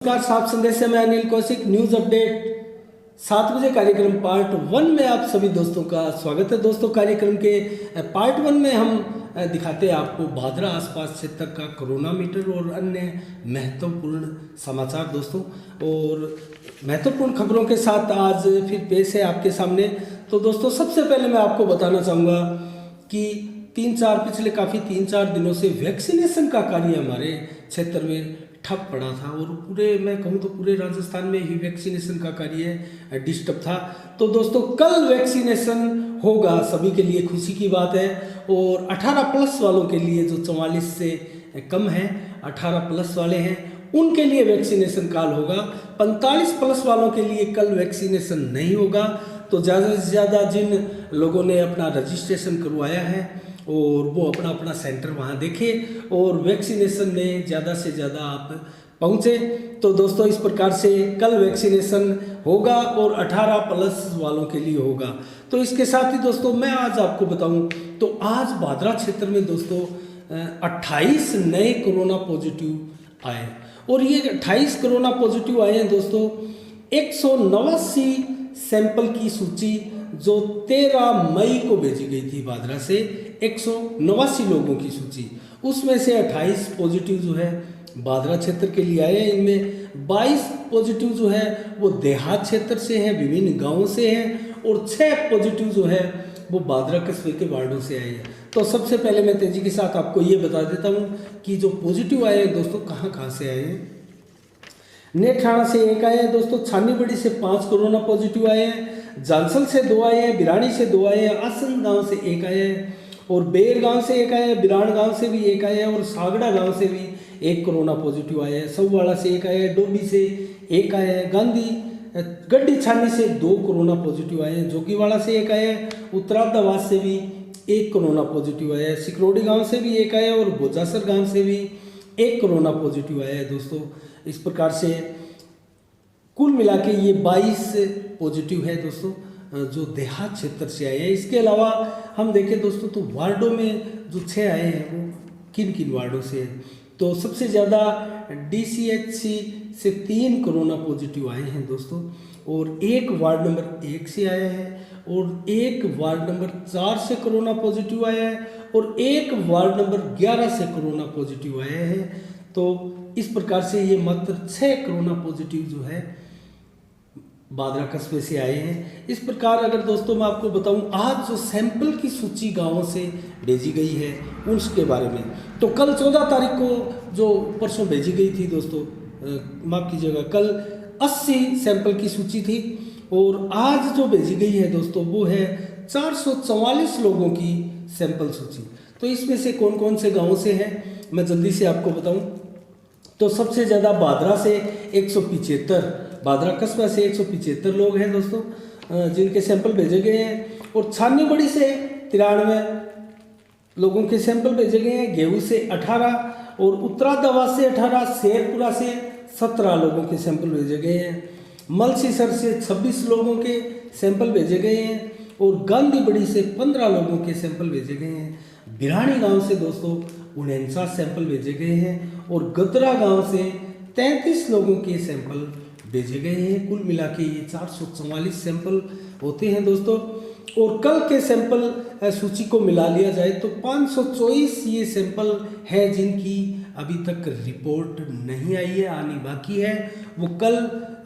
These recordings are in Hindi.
नमस्कार, साफ संदेश में अनिल कौशिक। न्यूज अपडेट 7 बजे कार्यक्रम पार्ट 1 में आप सभी दोस्तों का स्वागत है। दोस्तों, कार्यक्रम के पार्ट 1 में हम दिखाते हैं आपको भादरा आसपास क्षेत्र का कोरोना मीटर और अन्य महत्वपूर्ण समाचार दोस्तों, और महत्वपूर्ण खबरों के साथ आज फिर पेश है आपके सामने। तो दोस्तों, सबसे पहले मैं आपको बताना चाहूँगा कि पिछले 3-4 दिनों से वैक्सीनेशन का कार्य हमारे क्षेत्र में ठप पड़ा था, और मैं कहूँ तो पूरे राजस्थान में ही वैक्सीनेशन का कार्य डिस्टर्ब था। तो दोस्तों, कल वैक्सीनेशन होगा, सभी के लिए खुशी की बात है। और 18+ वालों के लिए, जो 44 से कम है, 18+ वाले हैं, उनके लिए वैक्सीनेशन काल होगा। 45+ वालों के लिए कल वैक्सीनेशन नहीं होगा। तो ज़्यादा से ज़्यादा जिन लोगों ने अपना रजिस्ट्रेशन करवाया है और वो अपना अपना सेंटर वहाँ देखें और वैक्सीनेशन में ज़्यादा से ज़्यादा आप पहुँचे। तो दोस्तों, इस प्रकार से कल वैक्सीनेशन होगा और 18+ वालों के लिए होगा। तो इसके साथ ही दोस्तों, मैं आज आपको बताऊं तो आज भादरा क्षेत्र में दोस्तों 28 नए कोरोना पॉजिटिव आए, और ये 28 कोरोना पॉजिटिव आए हैं दोस्तों। 189 सैंपल की सूची जो 13 मई को भेजी गई थी भादरा से, 189 लोगों की सूची, उसमें से 28 पॉजिटिव जो है भादरा क्षेत्र के लिए आए हैं। इनमें 22 पॉजिटिव जो है वो देहात क्षेत्र से हैं, विभिन्न गांवों से हैं, और 6 पॉजिटिव जो है वो भादरा कस्बे के वार्डों से आए हैं। तो सबसे पहले मैं तेजी के साथ आपको ये बता देता हूँ कि जो पॉजिटिव आए हैं दोस्तों, कहाँ कहाँ से आए हैं। नेठाणा से 1 आए हैं दोस्तों, छानीबड़ी से 5 कोरोना पॉजिटिव आए हैं, जानसल से 2 आए हैं, बिरानी से 2 आए हैं, आसन गांव से 1 आए हैं, और बेर गांव से 1 आए हैं, बिरान गांव से भी 1 आए हैं, और सागड़ा गांव से भी 1 कोरोना पॉजिटिव आए हैं, सौवाड़ा से 1 आए हैं, डोबी से 1 आए हैं, गड्डी छानी से 2 कोरोना पॉजिटिव आए हैं, जोगीवाड़ा से 1 आए हैं, उत्तरादावास से भी 1 कोरोना पॉजिटिव आया है, सिकरोडी गाँव से भी 1 आया है, और बोजासर गाँव से भी 1 कोरोना पॉजिटिव आया है दोस्तों। इस प्रकार से कुल मिला के ये 22 पॉजिटिव है दोस्तों, जो देहात क्षेत्र से आए हैं। इसके अलावा हम देखें दोस्तों तो वार्डों में जो 6 आए हैं वो किन किन वार्डों से हैं। तो सबसे ज़्यादा DCHC से 3 कोरोना पॉजिटिव आए हैं दोस्तों, और 1 वार्ड नंबर 1 से आया है, और 1 वार्ड नंबर 4 से कोरोना पॉजिटिव आया है, और 1 वार्ड नंबर 11 से कोरोना पॉजिटिव आया है। तो इस प्रकार से ये मात्र 6 कोरोना पॉजिटिव जो है भादरा कस्बे से आए हैं। इस प्रकार अगर दोस्तों मैं आपको बताऊं, आज जो सैंपल की सूची गांवों से भेजी गई है उसके बारे में, तो कल 14 तारीख को जो परसों भेजी गई थी दोस्तों, माफ़ कीजिएगा, कल 80 सैंपल की सूची थी, और आज जो भेजी गई है दोस्तों वो है 444 लोगों की सैंपल सूची। तो इसमें से कौन कौन से गाँवों से हैं मैं जल्दी से आपको बताऊँ। तो सबसे ज़्यादा भादरा से 175, भादरा कस्बा से 175 लोग हैं दोस्तों जिनके सैंपल भेजे गए हैं, और छानीबड़ी से 93 लोगों के सैंपल भेजे गए हैं, गेहूँ से 18, और उत्तरादावास से 18, शेरपुरा से 17 लोगों के सैंपल भेजे गए हैं, मलसीसर से 26 लोगों के सैंपल भेजे गए हैं, और गांधीबड़ी से 15 लोगों के सैंपल भेजे गए हैं, बिरानी गांव से दोस्तों 49 सैंपल भेजे गए हैं, और गदरा गांव से 33 लोगों के सैंपल भेजे गए हैं। कुल मिला के ये 444 सैंपल होते हैं दोस्तों। और कल के सैंपल सूची को मिला लिया जाए तो 524 ये सैंपल है जिनकी अभी तक रिपोर्ट नहीं आई है, आनी बाकी है। वो कल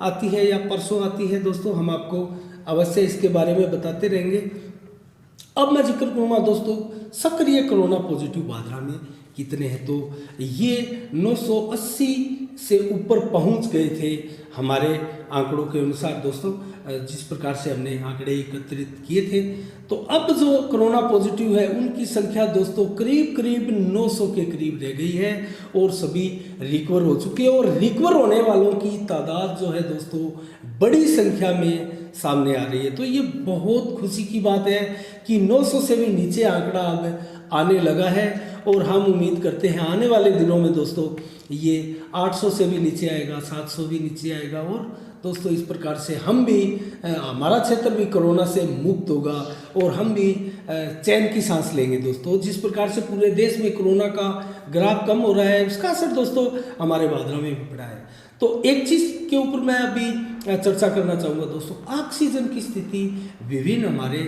आती है या परसों आती है दोस्तों, हम आपको अवश्य इसके बारे में बताते रहेंगे। अब मैं जिक्र करूँगा दोस्तों सक्रिय कोरोना पॉजिटिव भादरा में कितने हैं। तो ये 980 से ऊपर पहुंच गए थे हमारे आंकड़ों के अनुसार दोस्तों, जिस प्रकार से हमने आंकड़े एकत्रित किए थे। तो अब जो कोरोना पॉजिटिव है उनकी संख्या दोस्तों करीब करीब 900 के करीब रह गई है, और सभी रिकवर हो चुके हैं, और रिकवर होने वालों की तादाद जो है दोस्तों बड़ी संख्या में सामने आ रही है। तो ये बहुत खुशी की बात है कि 900 से भी नीचे आंकड़ा अब आने लगा है, और हम उम्मीद करते हैं आने वाले दिनों में दोस्तों ये 800 से भी नीचे आएगा, 700 भी नीचे आएगा, और दोस्तों इस प्रकार से हम भी, हमारा क्षेत्र भी कोरोना से मुक्त होगा, और हम भी चैन की सांस लेंगे दोस्तों। जिस प्रकार से पूरे देश में कोरोना का ग्राफ कम हो रहा है, उसका असर दोस्तों हमारे भादरा में भी पड़ा है। तो एक चीज़ के ऊपर मैं अभी चर्चा करना चाहूँगा दोस्तों, ऑक्सीजन की स्थिति विभिन्न हमारे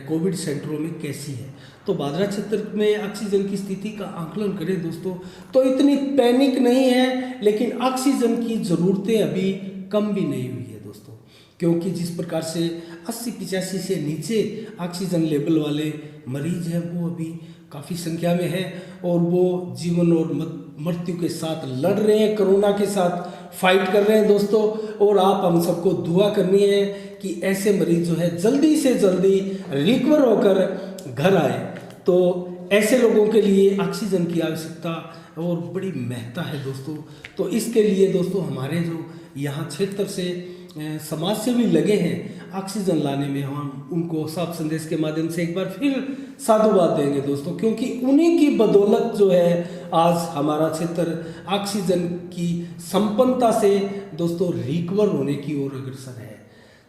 कोविड सेंटरों में कैसी है। तो भादरा क्षेत्र में ऑक्सीजन की स्थिति का आकलन करें दोस्तों तो इतनी पैनिक नहीं है, लेकिन ऑक्सीजन की ज़रूरतें अभी कम भी नहीं हुई है दोस्तों, क्योंकि जिस प्रकार से 80-85 से नीचे ऑक्सीजन लेवल वाले मरीज हैं वो अभी काफ़ी संख्या में है और वो जीवन और मृत्यु के साथ लड़ रहे हैं, कोरोना के साथ फाइट कर रहे हैं दोस्तों। और आप हम सबको दुआ करनी है कि ऐसे मरीज जो है जल्दी से जल्दी रिकवर होकर घर आए। तो ऐसे लोगों के लिए ऑक्सीजन की आवश्यकता और बड़ी महत्ता है दोस्तों। तो इसके लिए दोस्तों हमारे जो यहाँ क्षेत्र से समाज सेवी लगे हैं ऑक्सीजन लाने में, हम उनको साफ संदेश के माध्यम से एक बार फिर साधुवाद देंगे दोस्तों, क्योंकि उन्हीं की बदौलत जो है आज हमारा क्षेत्र ऑक्सीजन की संपन्नता से दोस्तों रिकवर होने की ओर अग्रसर है।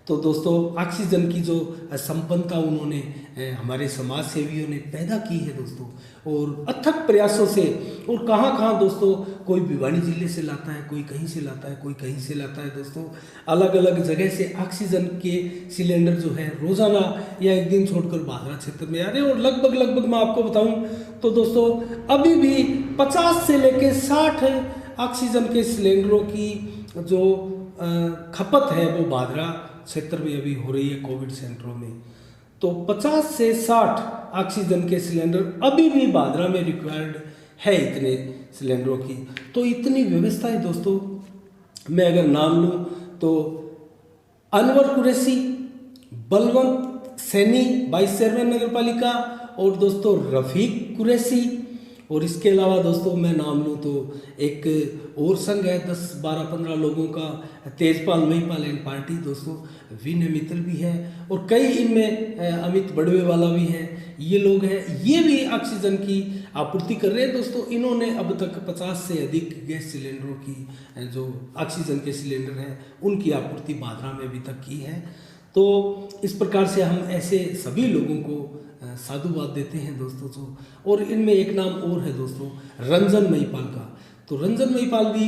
तो दोस्तों ऑक्सीजन की जो संपन्नता उन्होंने हमारे समाज सेवियों ने पैदा की है दोस्तों, और अथक प्रयासों से, और कहाँ कहाँ दोस्तों, कोई भिवानी जिले से लाता है, कोई कहीं से लाता है, कोई कहीं से लाता है दोस्तों, अलग अलग जगह से ऑक्सीजन के सिलेंडर जो है रोज़ाना या एक दिन छोड़कर भादरा क्षेत्र में आ रहे हैं। और लगभग मैं आपको बताऊं तो दोस्तों अभी भी 50 से लेकर 60 ऑक्सीजन के सिलेंडरों की जो खपत है वो भादरा क्षेत्र में अभी हो रही है कोविड सेंटरों में। तो 50 से 60 ऑक्सीजन के सिलेंडर अभी भी भादरा में रिक्वायर्ड है इतने सिलेंडरों की। तो इतनी व्यवस्था है दोस्तों, मैं अगर नाम लूँ तो अनवर कुरैशी, बलवंत सैनी वाइस चेयरमैन नगर पालिका, और दोस्तों रफीक कुरैशी, और इसके अलावा दोस्तों मैं नाम लूँ तो एक और संघ है 10-12-15 लोगों का, तेजपाल महिपाल एंड पार्टी दोस्तों, विनय मित्तल भी है, और कई इनमें अमित बड़वे वाला भी है। ये लोग हैं, ये भी ऑक्सीजन की आपूर्ति कर रहे हैं दोस्तों। इन्होंने अब तक 50 से अधिक गैस सिलेंडरों की जो ऑक्सीजन के सिलेंडर हैं उनकी आपूर्ति भादरा में अभी तक की है। तो इस प्रकार से हम ऐसे सभी लोगों को साधुवाद देते हैं दोस्तों। जो और इनमें एक नाम और है दोस्तों, रंजन महिपाल का। तो रंजन महिपाल भी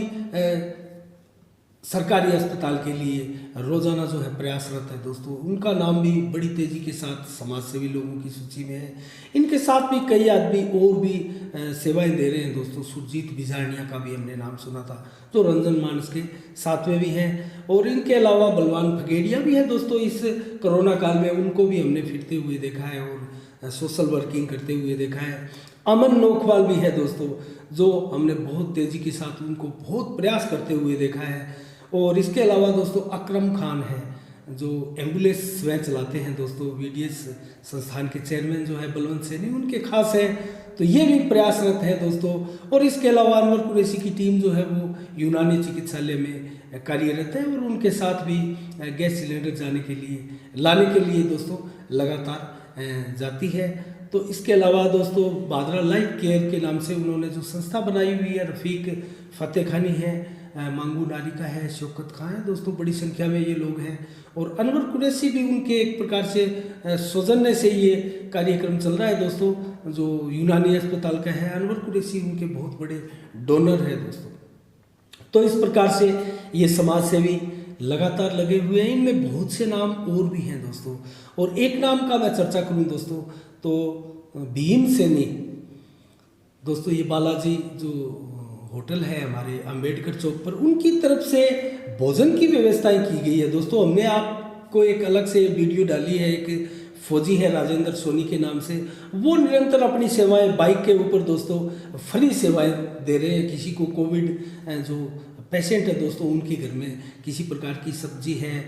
सरकारी अस्पताल के लिए रोजाना जो है प्रयासरत है दोस्तों। उनका नाम भी बड़ी तेजी के साथ समाज सेवी लोगों की सूची में है। इनके साथ भी कई आदमी और भी सेवाएं दे रहे हैं दोस्तों। सुरजीत बिजारनिया का भी हमने नाम सुना था, जो रंजन मानस के साथ में भी हैं। और इनके अलावा बलवान फगेड़िया भी है दोस्तों। इस कोरोना काल में उनको भी हमने फिरते हुए देखा है और सोशल वर्किंग करते हुए देखा है। अमन नोखवाल भी है दोस्तों, जो हमने बहुत तेजी के साथ उनको बहुत प्रयास करते हुए देखा है। और इसके अलावा दोस्तों अकरम खान है, जो एम्बुलेंस स्वयं चलाते हैं दोस्तों। वीडीएस संस्थान के चेयरमैन जो है बलवंत सैनी, उनके खास है, तो ये भी प्रयासरत है दोस्तों। और इसके अलावा अनवर कुरैशी की टीम जो है वो यूनानी चिकित्सालय में कार्यरत है, और उनके साथ भी गैस सिलेंडर लाने के लिए दोस्तों लगातार जाती है। तो इसके अलावा दोस्तों भादरा लाइफ केयर के नाम से उन्होंने जो संस्था बनाई हुई है, रफ़ीक फतेह खानी है, मांगू नारिका है, शौकत खां है दोस्तों, बड़ी संख्या में ये लोग हैं। और अनवर कुरैशी भी उनके एक प्रकार से सौजन्य से ये कार्यक्रम चल रहा है दोस्तों, जो यूनानी अस्पताल का है। अनवर कुरैशी उनके बहुत बड़े डोनर है दोस्तों। तो इस प्रकार से ये समाज सेवी लगातार लगे हुए हैं। इनमें बहुत से नाम और भी हैं दोस्तों। और एक नाम का मैं चर्चा करूं दोस्तों तो भीम सैनी दोस्तों, ये बालाजी जो होटल है हमारे अंबेडकर चौक पर, उनकी तरफ से भोजन की व्यवस्थाएं की गई है दोस्तों। हमने आपको एक अलग से वीडियो डाली है, एक फौजी है राजेंद्र सोनी के नाम से, वो निरंतर अपनी सेवाएं बाइक के ऊपर दोस्तों फ्री सेवाएं दे रहे हैं। किसी को कोविड जो पेशेंट है दोस्तों, उनके घर में किसी प्रकार की सब्जी है,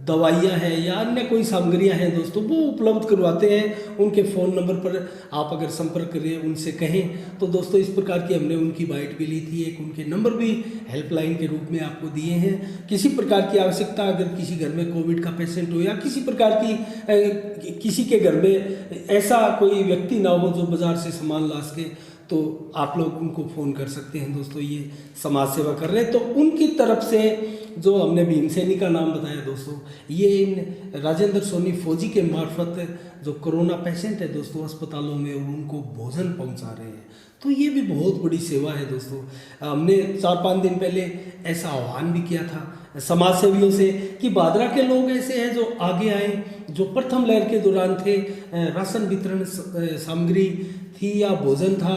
दवाइयाँ हैं या अन्य कोई सामग्रियाँ हैं दोस्तों, वो उपलब्ध करवाते हैं। उनके फ़ोन नंबर पर आप अगर संपर्क करें, उनसे कहें तो दोस्तों इस प्रकार की हमने उनकी बाइट भी ली थी। एक उनके नंबर भी हेल्पलाइन के रूप में आपको दिए हैं। किसी प्रकार की आवश्यकता, अगर किसी घर में कोविड का पेशेंट हो या किसी प्रकार की किसी के घर में ऐसा कोई व्यक्ति ना हो जो बाज़ार से सामान ला सके, तो आप लोग उनको फ़ोन कर सकते हैं दोस्तों। ये समाज सेवा कर रहे हैं। तो उनकी तरफ से जो हमने भीम सैनी का नाम बताया दोस्तों, ये इन राजेंद्र सोनी फौजी के मार्फत जो कोरोना पेशेंट है दोस्तों अस्पतालों में, उनको भोजन पहुंचा रहे हैं। तो ये भी बहुत बड़ी सेवा है दोस्तों। हमने 4-5 दिन पहले ऐसा आह्वान भी किया था समाज सेवियों से कि भादरा के लोग ऐसे हैं जो आगे आए, जो प्रथम लहर के दौरान थे, राशन वितरण सामग्री थी या भोजन था,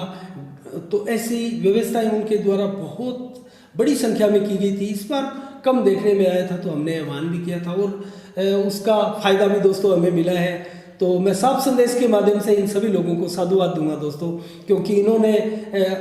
तो ऐसी व्यवस्थाएं उनके द्वारा बहुत बड़ी संख्या में की गई थी। इस बार कम देखने में आया था, तो हमने आह्वान भी किया था और उसका फ़ायदा भी दोस्तों हमें मिला है। तो मैं साफ संदेश के माध्यम से इन सभी लोगों को साधुवाद दूंगा दोस्तों, क्योंकि इन्होंने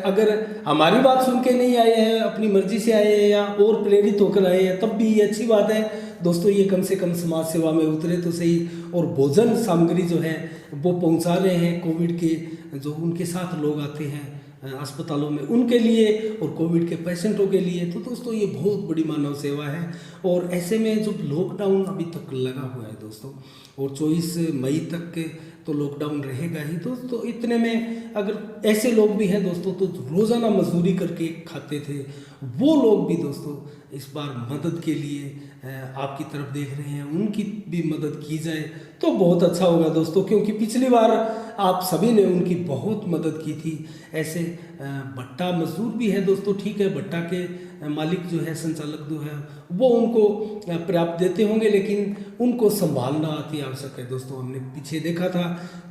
अगर हमारी बात सुन के नहीं आए हैं, अपनी मर्जी से आए हैं या और प्रेरित होकर आए हैं, तब भी ये अच्छी बात है दोस्तों। ये कम से कम समाज सेवा में उतरे तो सही, और भोजन सामग्री जो है वो पहुंचा रहे हैं कोविड के जो उनके साथ लोग आते हैं अस्पतालों में, उनके लिए और कोविड के पेशेंटों के लिए। तो दोस्तों ये बहुत बड़ी मानव सेवा है। और ऐसे में जो लॉकडाउन अभी तक लगा हुआ है दोस्तों, और 24 मई तक के तो लॉकडाउन रहेगा ही दोस्तों। इतने में अगर ऐसे लोग भी हैं दोस्तों तो रोज़ाना मजदूरी करके खाते थे, वो लोग भी दोस्तों इस बार मदद के लिए आपकी तरफ देख रहे हैं, उनकी भी मदद की जाए तो बहुत अच्छा होगा दोस्तों। क्योंकि पिछली बार आप सभी ने उनकी बहुत मदद की थी। ऐसे भट्टा मजदूर भी है दोस्तों, ठीक है, भट्टा के मालिक जो है, संचालक जो है, वो उनको पर्याप्त देते होंगे, लेकिन उनको संभालना अति आवश्यक है दोस्तों। हमने पीछे देखा था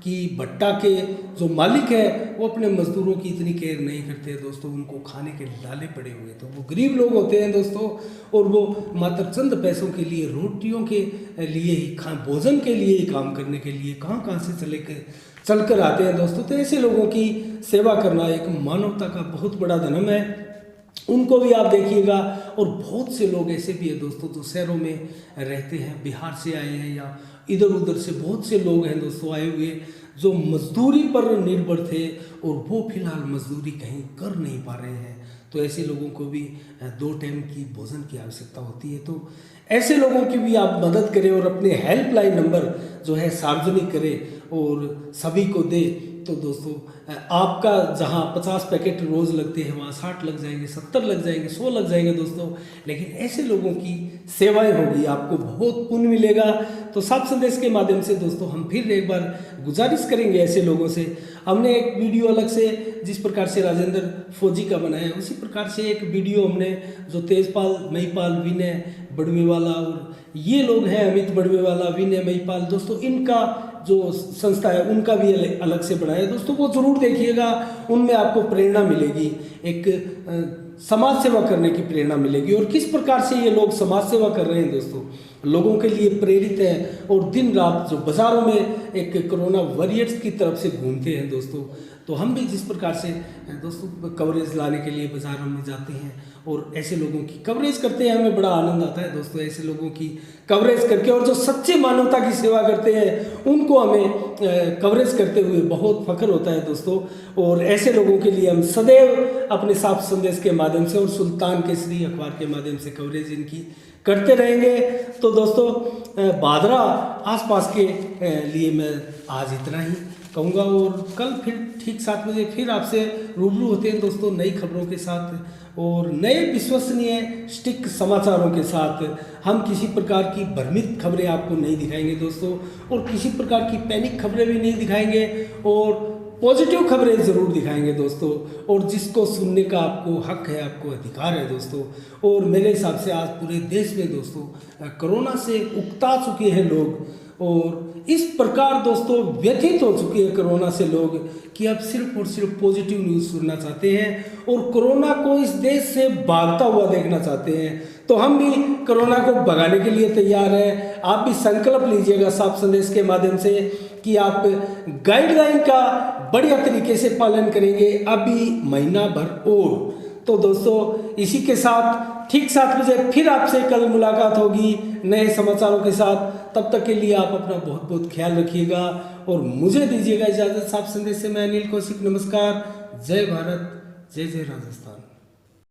कि भट्टा के जो मालिक है वो अपने मजदूरों की इतनी केयर नहीं करते दोस्तों, उनको खाने के लाले पड़े हुए, तो वो गरीब लोग होते हैं दोस्तों, और वो मात्र चंद पैसों के लिए, रोटियों के लिए ही, भोजन के लिए ही काम करने के लिए कहाँ से चल कर आते हैं दोस्तों। तो ऐसे लोगों की सेवा करना एक मानवता का बहुत बड़ा धर्म है, उनको भी आप देखिएगा। और बहुत से लोग ऐसे भी हैं दोस्तों जो शहरों में रहते हैं, बिहार से आए हैं या इधर उधर से बहुत से लोग हैं दोस्तों आए हुए, जो मजदूरी पर निर्भर थे और वो फिलहाल मजदूरी कहीं कर नहीं पा रहे हैं। तो ऐसे लोगों को भी 2 टाइम की भोजन की आवश्यकता होती है। तो ऐसे लोगों की भी आप मदद करें और अपने हेल्पलाइन नंबर जो है सार्वजनिक करें और सभी को दे। तो दोस्तों आपका जहां 50 पैकेट रोज़ लगते हैं वहाँ 60 लग जाएंगे, 70 लग जाएंगे, 100 लग जाएंगे दोस्तों, लेकिन ऐसे लोगों की सेवाएं होगी, आपको बहुत पुण्य मिलेगा। तो साफ संदेश के माध्यम से दोस्तों हम फिर एक बार गुजारिश करेंगे ऐसे लोगों से। हमने एक वीडियो अलग से जिस प्रकार से राजेंद्र फौजी का बनाया, उसी प्रकार से एक वीडियो हमने जो तेजपाल, महिपाल, विनय बड़वेवाला और ये लोग हैं, अमित बड़वेवाला, विनय, महिपाल दोस्तों, इनका जो संस्था है उनका भी अलग से बनाया दोस्तों, वो ज़रूर देखिएगा। उनमें आपको प्रेरणा मिलेगी, एक समाज सेवा करने की प्रेरणा मिलेगी, और किस प्रकार से ये लोग समाज सेवा कर रहे हैं दोस्तों, लोगों के लिए प्रेरित हैं और दिन रात जो बाज़ारों में एक कोरोना वॉरियर्स की तरफ से घूमते हैं दोस्तों। तो हम भी जिस प्रकार से दोस्तों कवरेज लाने के लिए बाज़ारों में जाते हैं और ऐसे लोगों की कवरेज करते हैं, हमें बड़ा आनंद आता है दोस्तों ऐसे लोगों की कवरेज करके। और जो सच्चे मानवता की सेवा करते हैं उनको हमें कवरेज करते हुए बहुत फख्र होता है दोस्तों। और ऐसे लोगों के लिए हम सदैव अपने साफ संदेश के माध्यम से और सुल्तान केसरी अखबार के माध्यम से कवरेज इनकी करते रहेंगे। तो दोस्तों भादरा आसपास के लिए मैं आज इतना ही कहूँगा, और कल फिर ठीक 7 बजे फिर आपसे रूबरू होते हैं दोस्तों नई खबरों के साथ और नए विश्वसनीय स्टिक समाचारों के साथ। हम किसी प्रकार की भ्रमित खबरें आपको नहीं दिखाएंगे दोस्तों, और किसी प्रकार की पैनिक खबरें भी नहीं दिखाएंगे, और पॉजिटिव खबरें ज़रूर दिखाएंगे दोस्तों। और जिसको सुनने का आपको हक है, आपको अधिकार है दोस्तों। और मेरे हिसाब से आज पूरे देश में दोस्तों कोरोना से उकता चुके हैं लोग, और इस प्रकार दोस्तों व्यथित हो चुके हैं कोरोना से लोग कि अब सिर्फ और सिर्फ पॉजिटिव न्यूज़ सुनना चाहते हैं और कोरोना को इस देश से भागता हुआ देखना चाहते हैं। तो हम भी कोरोना को भगाने के लिए तैयार हैं। आप भी संकल्प लीजिएगा साफ संदेश के माध्यम से कि आप गाइडलाइन का बढ़िया तरीके से पालन करेंगे अभी महीना भर और। तो दोस्तों इसी के साथ ठीक 7 बजे फिर आपसे कल मुलाकात होगी नए समाचारों के साथ। तब तक के लिए आप अपना बहुत बहुत ख्याल रखिएगा और मुझे दीजिएगा इजाज़त। साफ संदेश से मैं अनिल कौशिक, नमस्कार। जय भारत, जय जय राजस्थान।